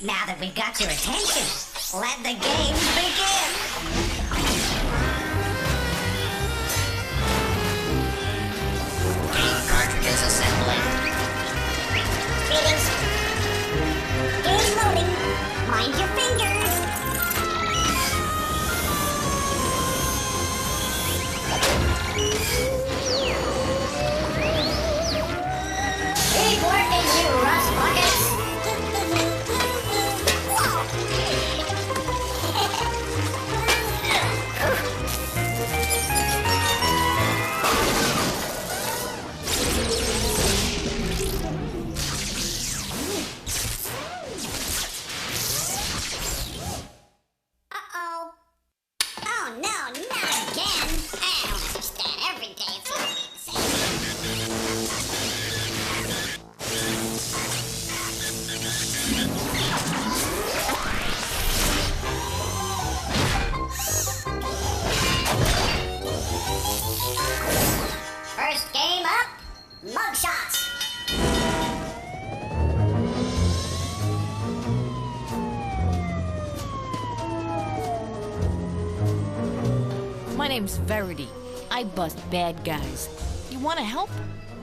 Now that we've got your attention, let the games begin! Game cartridges assembling. Greetings. Game loading. Mind your fingers. Keep working, you rust buckets. First game up, mugshots. My name's Verity. I bust bad guys. You want to help?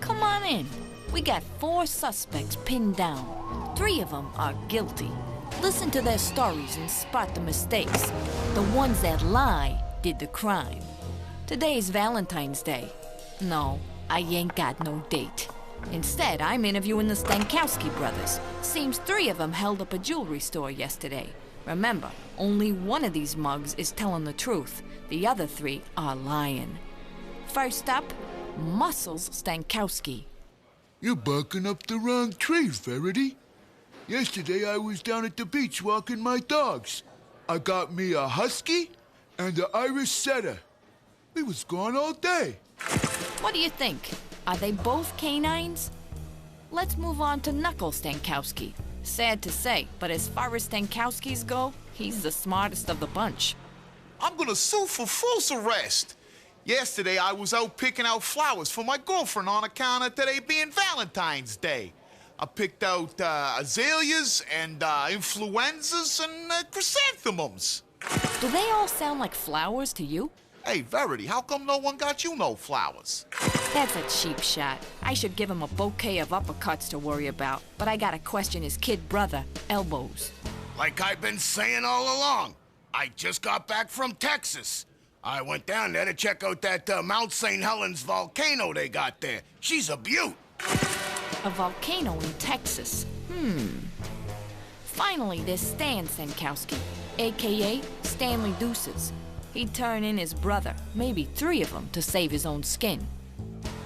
Come on in. We got 4 suspects pinned down. 3 of them are guilty. Listen to their stories and spot the mistakes. The ones that lie did the crime. Today's Valentine's Day. No, I ain't got no date. Instead, I'm interviewing the Stankowski brothers. Seems 3 of them held up a jewelry store yesterday. Remember, only one of these mugs is telling the truth. The other 3 are lying. First up, Muscles Stankowski. You're barking up the wrong tree, Verity. Yesterday I was down at the beach walking my dogs. I got me a husky and an Irish setter. We was gone all day. What do you think? Are they both canines? Let's move on to Knuckles Stankowski. Sad to say, but as far as Stankowskis go, he's the smartest of the bunch. I'm gonna sue for false arrest. Yesterday, I was out picking out flowers for my girlfriend on account of today being Valentine's Day. I picked out azaleas and influenzas and chrysanthemums. Do they all sound like flowers to you? Hey, Verity, how come no one got you no flowers? That's a cheap shot. I should give him a bouquet of uppercuts to worry about, but I gotta question his kid brother, Elbows. Like I've been saying all along, I just got back from Texas. I went down there to check out that Mount St. Helens volcano they got there. She's a beaut. A volcano in Texas. Finally, there's Stan Stankowski, a.k.a. Stanley Deuces. He'd turn in his brother, maybe 3 of them, to save his own skin.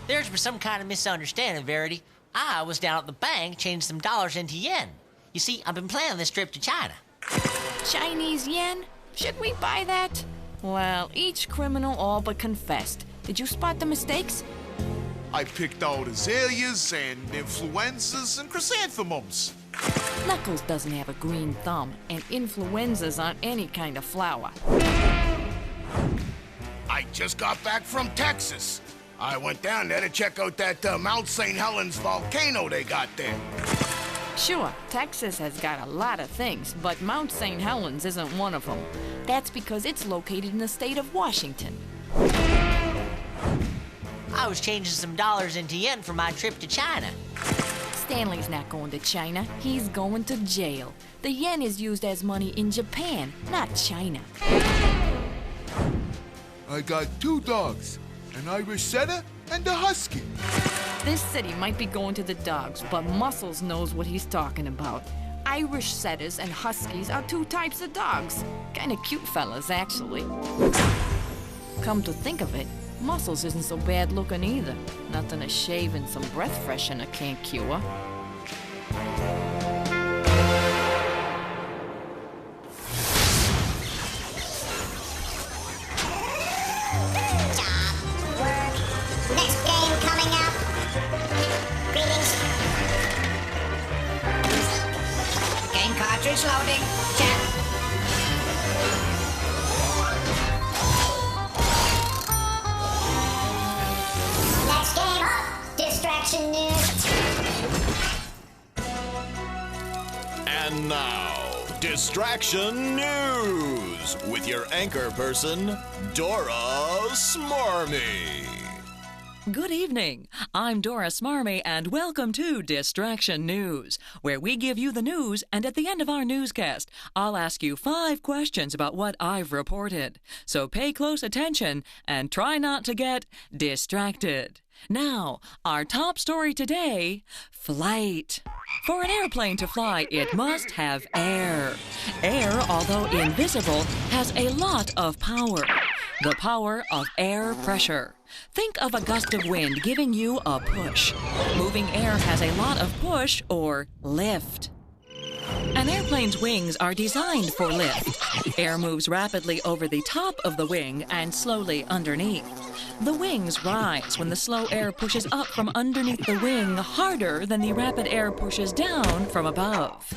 There's been some kind of misunderstanding, Verity. I was down at the bank changing some dollars into yen. You see, I've been planning this trip to China. Chinese yen? Should we buy that? Well, each criminal all but confessed. Did you spot the mistakes? I picked out azaleas and influenzas and chrysanthemums. Knuckles doesn't have a green thumb, and influenzas aren't any kind of flower. I just got back from Texas. I went down there to check out that Mount St. Helens volcano they got there. Sure, Texas has got a lot of things, but Mount St. Helens isn't one of them. That's because it's located in the state of Washington. I was changing some dollars into yen for my trip to China. Stanley's not going to China. He's going to jail. The yen is used as money in Japan, not China. I got 2 dogs, an Irish setter and a husky. This city might be going to the dogs, but Muscles knows what he's talking about. Irish setters and huskies are 2 types of dogs. Kinda cute fellas, actually. Come to think of it, Muscles isn't so bad looking either. Nothing a shave and some breath freshener can't cure. Next game coming up. Greetings. Game cartridge loading. Check. Next game up. Distraction news. And now, Distraction News with your anchor person, Dora Smarmy. Good evening. I'm Dora Smarmy, and welcome to Distraction News, where we give you the news, and at the end of our newscast, I'll ask you 5 questions about what I've reported. So pay close attention and try not to get distracted. Now, our top story today, flight. For an airplane to fly, it must have air. Air, although invisible, has a lot of power. The power of air pressure. Think of a gust of wind giving you a push. Moving air has a lot of push or lift. An airplane's wings are designed for lift. Air moves rapidly over the top of the wing and slowly underneath. The wings rise when the slow air pushes up from underneath the wing harder than the rapid air pushes down from above.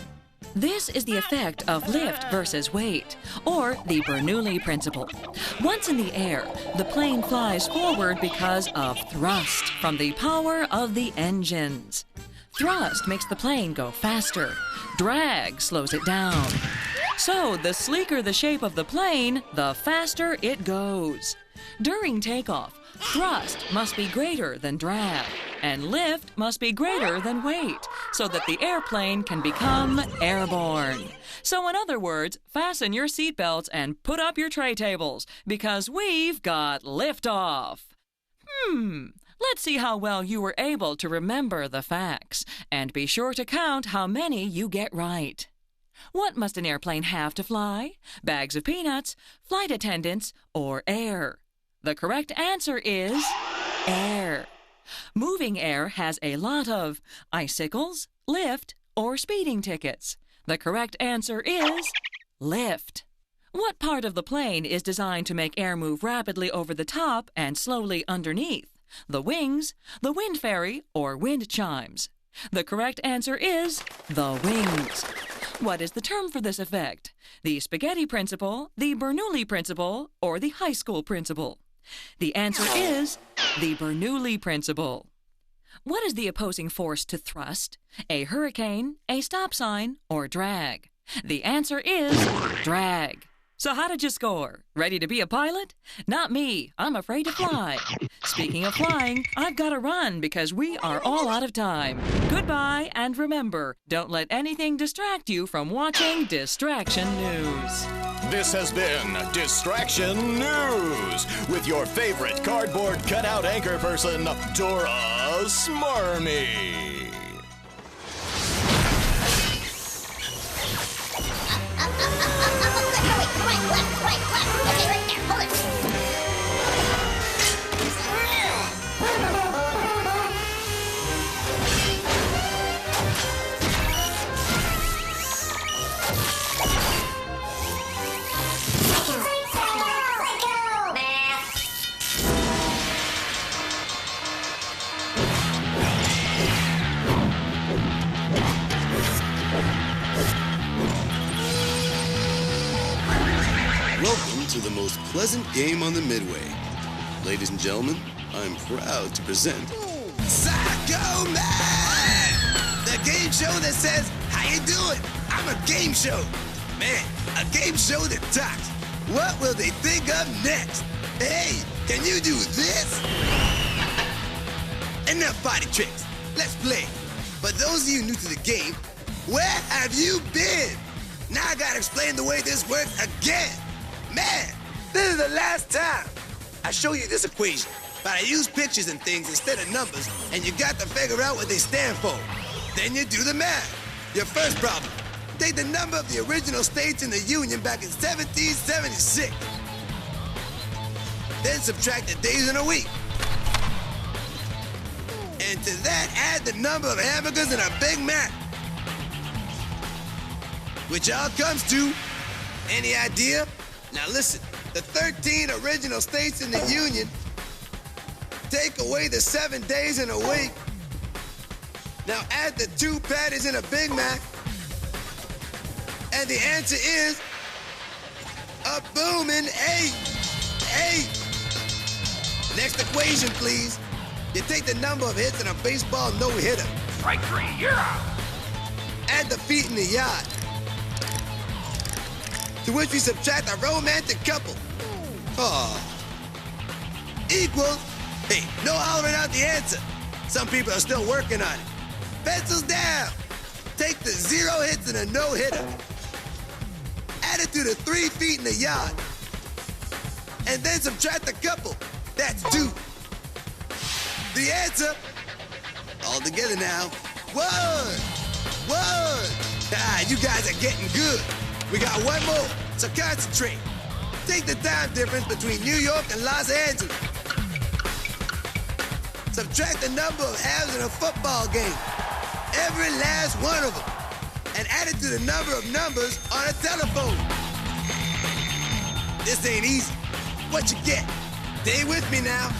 This is the effect of lift versus weight, or the Bernoulli principle. Once in the air, the plane flies forward because of thrust from the power of the engines. Thrust makes the plane go faster. Drag slows it down. So, the sleeker the shape of the plane, the faster it goes. During takeoff, thrust must be greater than drag, and lift must be greater than weight, so that the airplane can become airborne. So in other words, fasten your seatbelts and put up your tray tables, because we've got liftoff. Let's see how well you were able to remember the facts, and be sure to count how many you get right. What must an airplane have to fly? Bags of peanuts, flight attendants, or air? The correct answer is air. Moving air has a lot of icicles, lift, or speeding tickets. The correct answer is lift. What part of the plane is designed to make air move rapidly over the top and slowly underneath? The wings, the wind fairy, or wind chimes? The correct answer is the wings. What is the term for this effect? The spaghetti principle, the Bernoulli principle, or the high school principle? The answer is the Bernoulli principle. What is the opposing force to thrust? A hurricane, a stop sign, or drag? The answer is drag. So how did you score? Ready to be a pilot? Not me. I'm afraid to fly. Speaking of flying, I've got to run because we are all out of time. Goodbye, and remember, don't let anything distract you from watching Distraction News. This has been Distraction News with your favorite cardboard cutout anchor person, Dora Smarmy. Okay, right there. Hold it. Welcome to the most pleasant game on the Midway. Ladies and gentlemen, I'm proud to present Psycho Man! The game show that says, how you doing? I'm a game show. Man, a game show that talks. What will they think of next? Hey, can you do this? Enough body tricks. Let's play. For those of you new to the game, where have you been? Now I gotta explain the way this works again. Man, this is the last time I show you this equation. But I use pictures and things instead of numbers, and you got to figure out what they stand for. Then you do the math. Your first problem, take the number of the original states in the Union back in 1776. Then subtract the days in a week. And to that, add the number of hamburgers in a Big Mac. Which all comes to, any idea? Now listen, the 13 original states in the Union, take away the 7 days in a week. Now add the 2 patties in a Big Mac. And the answer is a booming 8. 8. Next equation, please. You take the number of hits in a baseball no-hitter. Strike 3, you're out. Add the feet in the yard. to which we subtract a romantic couple. Aw. Equals, hey, no hollering out the answer. Some people are still working on it. Pencils down. Take the 0 hits and a no-hitter. Add it to the 3 feet in the yard. And then subtract the couple. That's 2. The answer, all together now, 1. Ah, you guys are getting good. We got one more, so concentrate. Take the time difference between New York and Los Angeles. Subtract the number of halves in a football game. Every last one of them. And add it to the number of numbers on a telephone. This ain't easy. What you get? Stay with me now.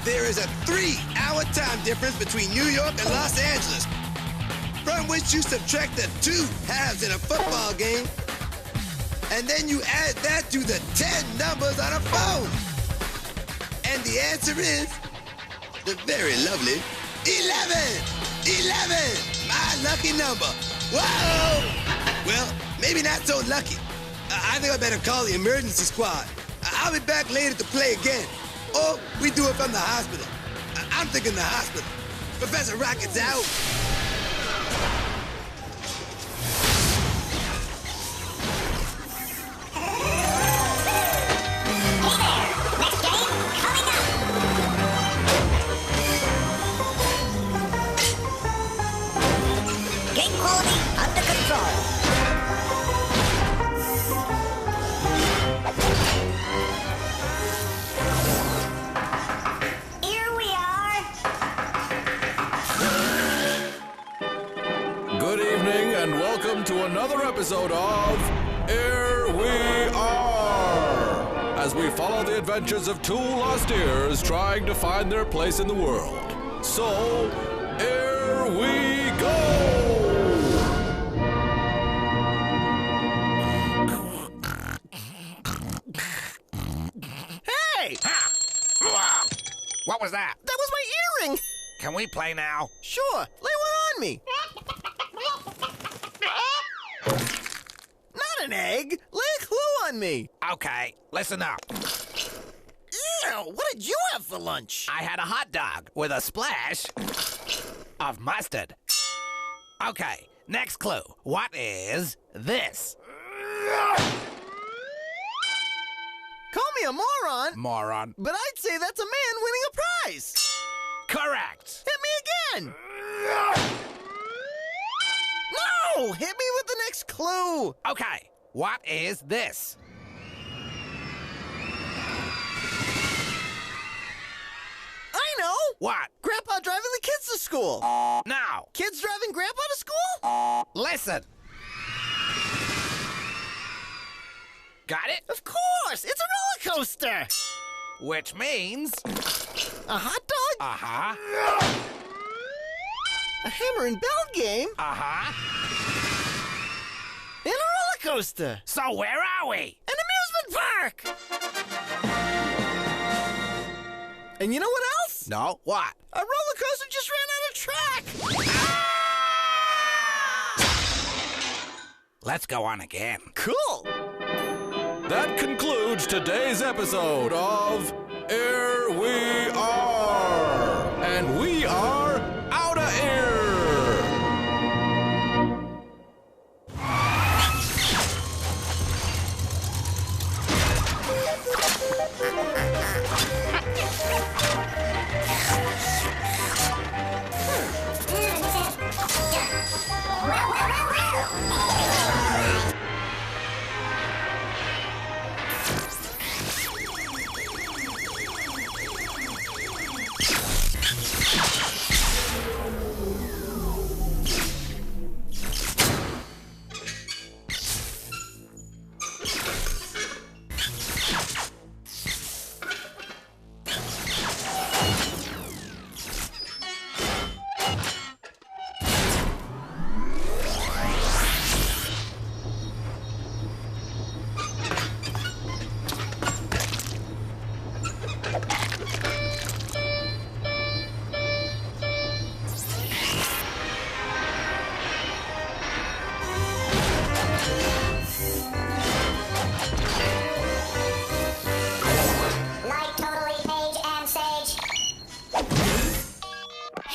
There is a 3-hour time difference between New York and Los Angeles, from which you subtract the 2 halves in a football game, and then you add that to the 10 numbers on a phone. And the answer is the very lovely 11. 11, my lucky number. Whoa! Well, maybe not so lucky. I think I better call the emergency squad. I'll be back later to play again. Or we do it from the hospital. I'm thinking the hospital. Professor Rocket's out. Game quality under control. Here we are. Good evening and welcome to another episode of Here We Are, as we follow the adventures of 2 lost ears trying to find their place in the world. So, here we go! Hey! What was that? That was my earring! Can we play now? Sure, lay one on me. Not an egg! Lay a clue on me! Okay, listen up. Ew, what did you have for lunch? I had a hot dog with a splash of mustard. Okay, next clue. What is this? Call me a moron. Moron. But I'd say that's a man winning a prize. Correct. Hit me again. No! Hit me with the next clue. Okay, what is this? I know. What? Grandpa driving the kids to school. No. Kids driving Grandpa to school? Listen. Got it? Of course! It's a roller coaster! Which means... a hot dog? Uh-huh. A hammer and bell game? Uh-huh. And a roller coaster. So where are we? An amusement park! And you know what else? No, what? A roller coaster just ran out of track! Let's go on again. Cool! That concludes today's episode of Here We Are. And we are out of here.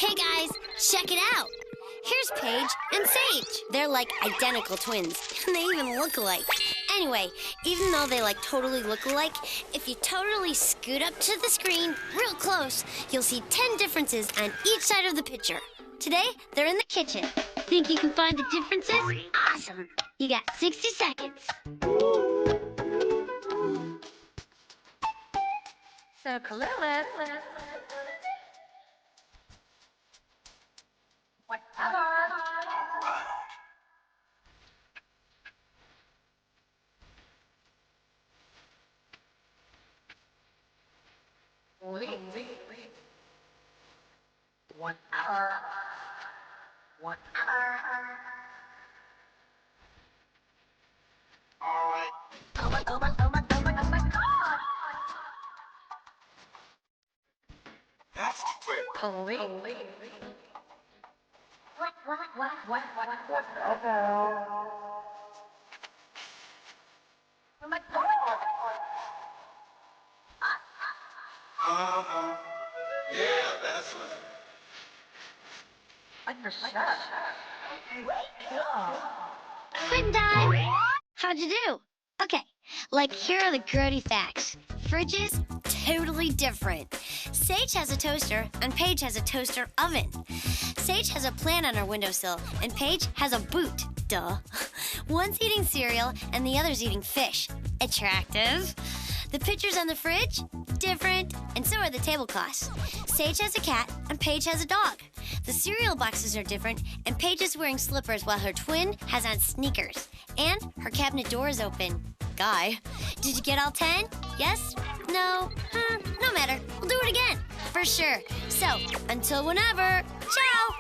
Hey guys, check it out. Here's Paige and Sage. They're like identical twins, and they even look alike. Anyway, even though they like totally look alike, if you totally scoot up to the screen real close, you'll see 10 differences on each side of the picture. Today, they're in the kitchen. Think you can find the differences? Awesome. You got 60 seconds. Circle it. Whatever. Wait. 1 hour. 1 hour. All right. Oh my God. That's quick. Police. What? Oh my God. Yeah, that's right. Quitting time! How'd you do? Okay, like here are the grody facts. Fridges, totally different. Sage has a toaster, and Paige has a toaster oven. Sage has a plant on her windowsill, and Paige has a boot. Duh. One's eating cereal, and the other's eating fish. Attractive. The pictures on the fridge? Different. And so are the tablecloths. Sage has a cat, and Paige has a dog. The cereal boxes are different, and Paige is wearing slippers while her twin has on sneakers. And her cabinet door is open. Guy. Did you get all 10? Yes? No? No matter. We'll do it again. For sure. So, until whenever. Ciao!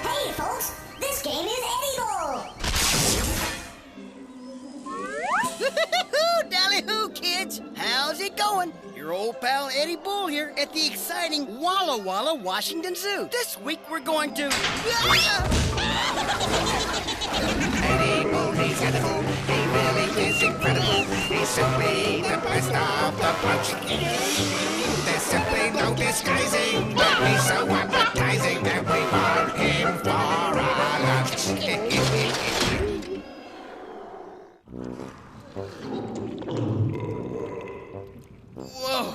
Hey, folks! This game is edible! Dally-hoo, kids! How's it going? Your old pal Eddie Bull here at the exciting Walla Walla Washington Zoo. This week we're going to... Eddie Bull, he's edible. He really is incredible. He's simply the best of the bunch. There's simply no disguising that he's so appetizing that we want him for our lunch. Whoa!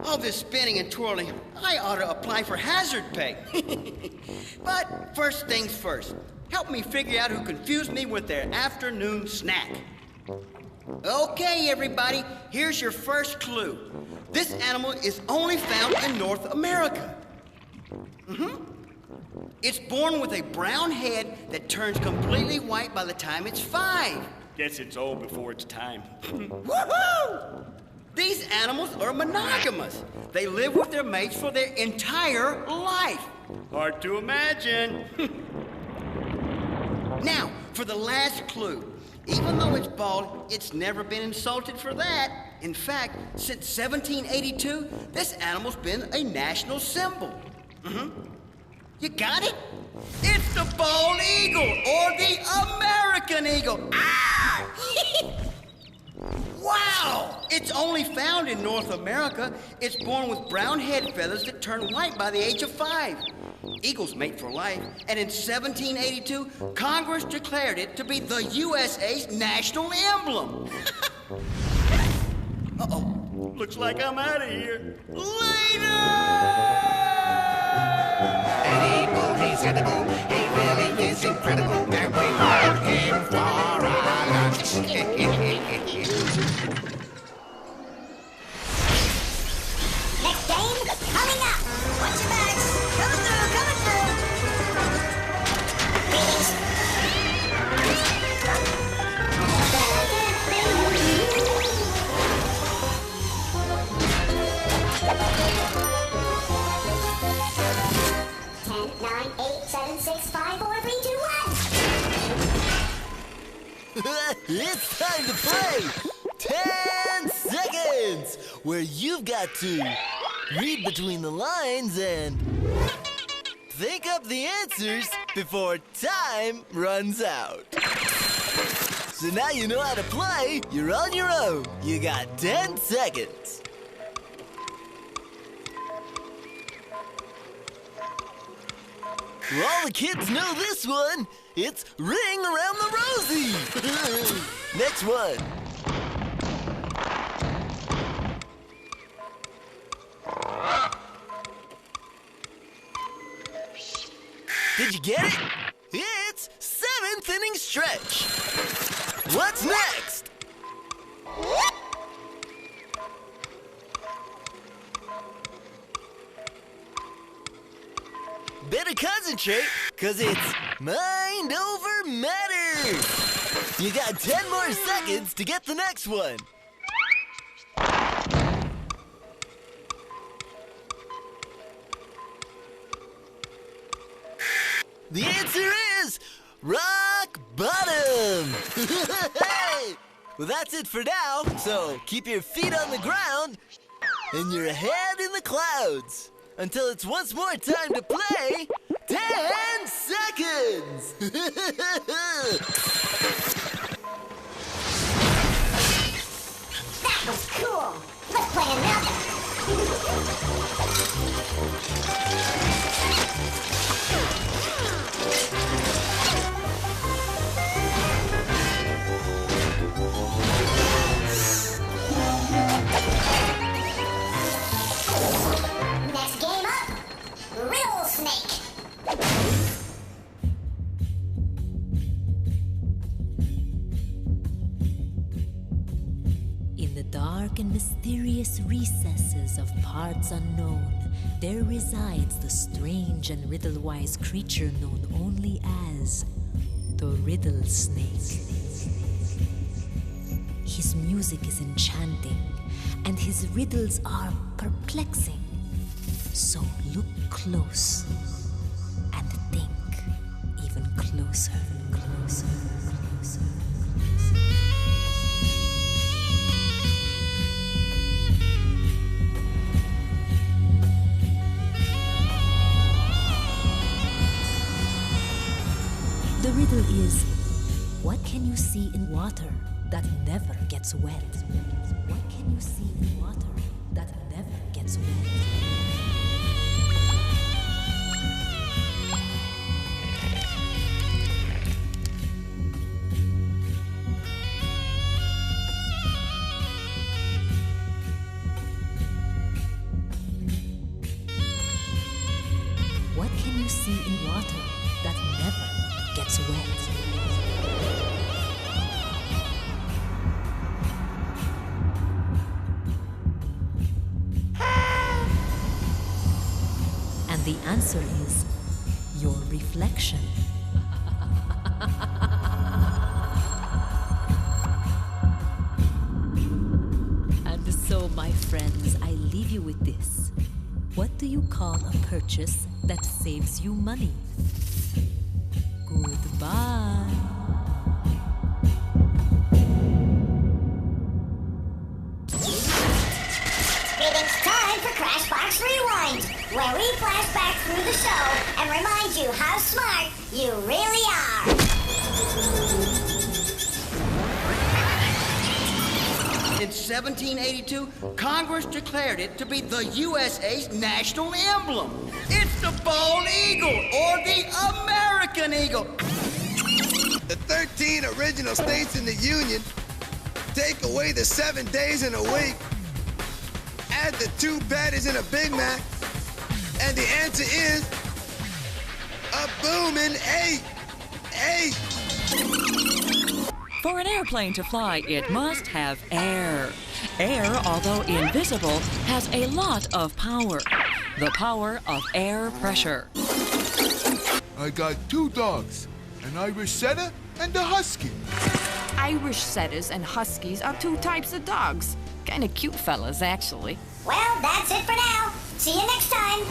All this spinning and twirling, I ought to apply for hazard pay. But first things first, help me figure out who confused me with their afternoon snack. Okay, everybody, here's your first clue. This animal is only found in North America. It's born with a brown head that turns completely white by the time it's 5. Guess it's old before its time. Woohoo! These animals are monogamous. They live with their mates for their entire life. Hard to imagine. Now, for the last clue. Even though it's bald, it's never been insulted for that. In fact, since 1782, this animal's been a national symbol. You got it? It's the bald eagle, or the American eagle. Ah! Wow! It's only found in North America. It's born with brown head feathers that turn white by the age of 5. Eagles mate for life, and in 1782, Congress declared it to be the USA's national emblem. Uh-oh, looks like I'm out of here. Later! Eddie Bull, he's edible. He really is incredible. And we want him for our lunch. Next game coming up. Watch your backs. Coming through. Greetings. 10, 9, 8, 7, 6, 5, 4, 3, 2, 1. It's time to play 10 seconds, where you've got to read between the lines and think up the answers before time runs out. So now you know how to play. You're on your own. You got 10 seconds. Well, all the kids know this one. It's Ring Around the Rosie. Next one. Did you get it? It's 7th inning stretch. What's next? Better concentrate, cause it's mind over matter. You got 10 more seconds to get the next one. The answer is rock bottom. Well, that's it for now. So keep your feet on the ground and your head in the clouds until it's once more time to play 10 seconds. That was cool. Let's play another. Next game up, Riddle Snake. In the dark and mysterious recesses of parts unknown, there resides the strange and riddle-wise creature known only as the Riddle Snake. His music is enchanting, and his riddles are perplexing. So look close and think even closer, closer, closer. The riddle is, what can you see in water that never gets wet? What can you see in water that never gets wet? What can you see in water that never gets wet? And the answer is your reflection. And so, my friends, I leave you with this. What do you call a purchase that saves you money? Goodbye. It's time for Crashbox Rewind, where we flash back through the show and remind you how smart you really are. In 1782, Congress declared it to be the USA's national emblem. It's the bald eagle, or the American eagle. The 13 original states in the Union take away the 7 days in a week, add the 2 patties in a Big Mac, and the answer is a booming 8. 8. For an airplane to fly, it must have air. Air, although invisible, has a lot of power. The power of air pressure. I got 2 dogs, an Irish setter and a husky. Irish setters and huskies are 2 types of dogs. Kinda cute fellas, actually. Well, that's it for now. See you next time.